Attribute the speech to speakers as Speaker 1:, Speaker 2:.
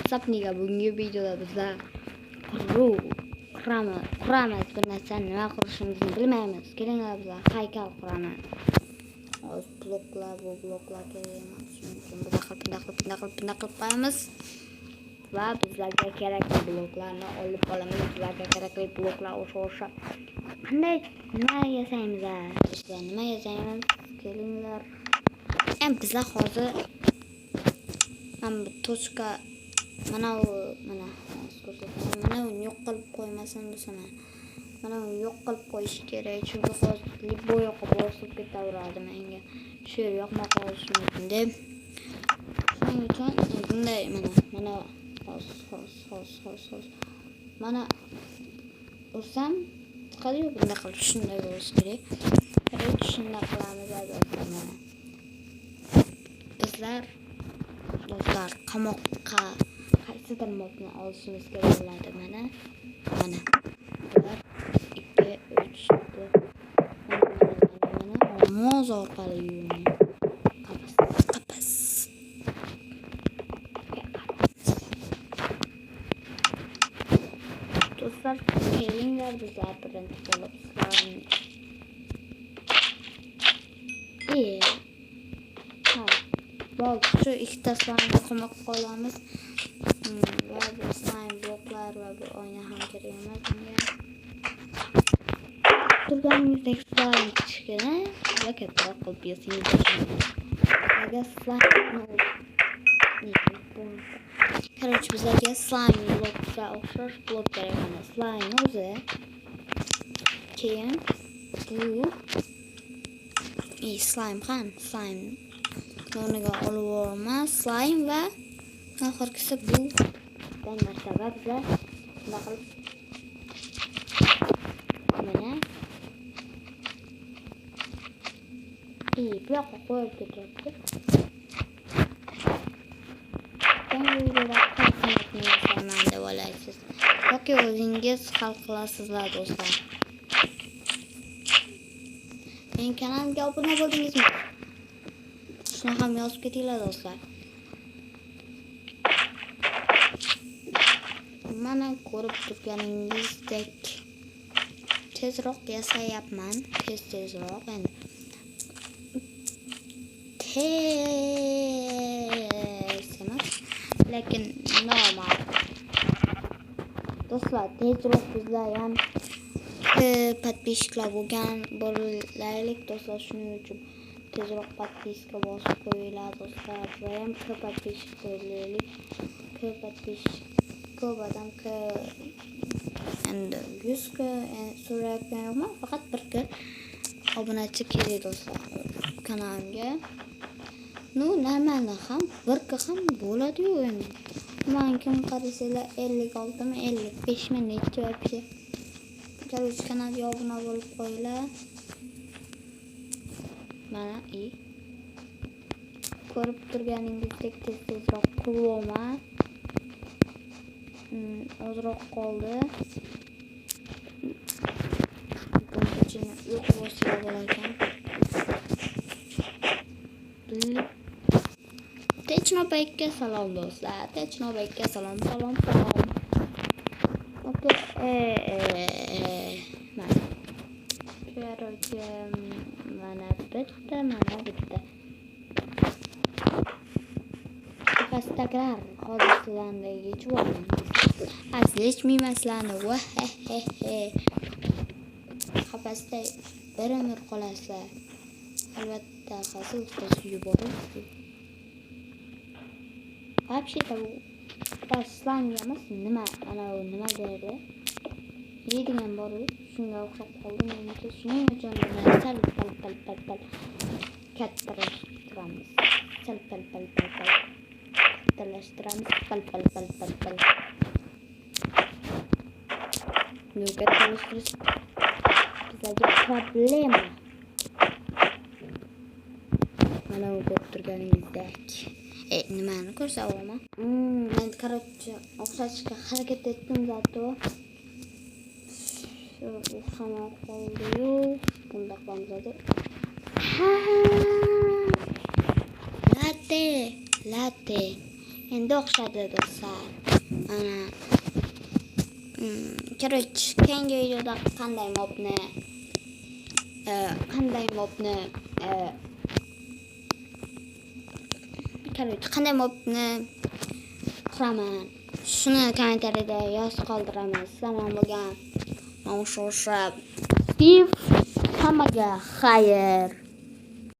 Speaker 1: sapniga bugungi videoda bizlar quramiz. Bir narsani nima qilishimizni bilmaymiz. Kelinglar bizlar haykal quramiz. Hozir bu bloklar kerak emas. Shuning uchun bunday qilib qo'yamiz. Va bizlarga kerakli bloklarni olib olamiz. Bizlarga kerakli bloklar o'sha nima yasaymiz? Nima yasaymiz? Kelinglar. Bizlar hozir bu tochka mana yo'q qilib qo'ymasin desam, mana yo'q qilib qo'yish kerak, chunki hozir bu yoqqa bosib ketaveradi menga. Shu yer yoqmay qolishi mumkin deb. Shuning uchun bunday mana mana ursam chiqadi-yu, bunday qilib shunday bo'lishi kerak. Shunday qilamiz albatta. Bizlar do'stlar qamoqqa qaysidir mobni olishimiz kerak bo'ladi. Mana 2 3 4 moz orqali yurmayman. Qapas. Do'stlar, kelinglar bizlar birinchi bo'lib şu ikkita slime qo'yib qolamiz. Va bu slime bloklar va bu oyna ham kerak emas bunga. Turganimizdek slime kichkina va kattaroq qilib yasangiz. Agar slime Короче, bizlarga slime blokga o'xshash blok kerak emas. Slime o'zi. Keyin bu slime o'rniga olib olamiz. Slime va oxirgisi bu narsa va bizlar shunday qilib mana bu yoqqa qo'yib ketyapti. Deb o'ylaysiz yoki o'zingiz hal qilasizlar do'stlar. Mening kanalimga obuna bo'ldingizmi? Shuni ham yozib ketinglar do'stlar. Mana ko'rib turganingizdek tezroq yasayapman. Tezroq endi. Lekin normal. Do'stlar, tezroq bizlar ham подписчикlar bo'laylik do'stlar, shuning uchun tezroq подписка bosib qo'yinglar do'stlar. Va ham подписчик bo'laylik. Ko'p odam endi 100 so'rayotgan yo'qman, faqat 1 obunachi kerak do'stlar kanalimga. Normalni ham 1 ham bo'ladi-yu endi. Men kim qarasanglar 56 mi 55 mi necha вообще. Короче, kanalga obuna bo'lib qo'yinglar. Mana ko'rib turganingizdek tezroq qurulaman. Ozroq qoldi. Bunchini yo'q bo'lsa bo'larkan. Technobaykga salom do'stlar. Technobaykga salom. Okey. Короче, mana bitta. Pastaklar hozir sizlarga yechib olaman. Azlechmaymaslarni. Qapasda birimir qolasizlar. Albatta hazil qilib yuborasiz. Вообще-то slime emas, nima deydi? Yeydigan bor, shunga o'xshab qoldi menimcha. Shuning uchun buni sal kattalashtiramiz. Bu kattashtirish bizga problema. Mana bu ko'rib turganingizdek. Nimani ko'rsataman? Men короче o'xshatishga harakat etdim zato. O'xshamay qoldi-yu. Bunda qolmadi. Latte. Endi o'xshadi do'stlar. Mana короче, keyingi videoda qanday mobni quraman. Shuni kommentariyada yozib qoldiramiz. Tamam bo'lgan. Mana shu Steve hammaga xayr.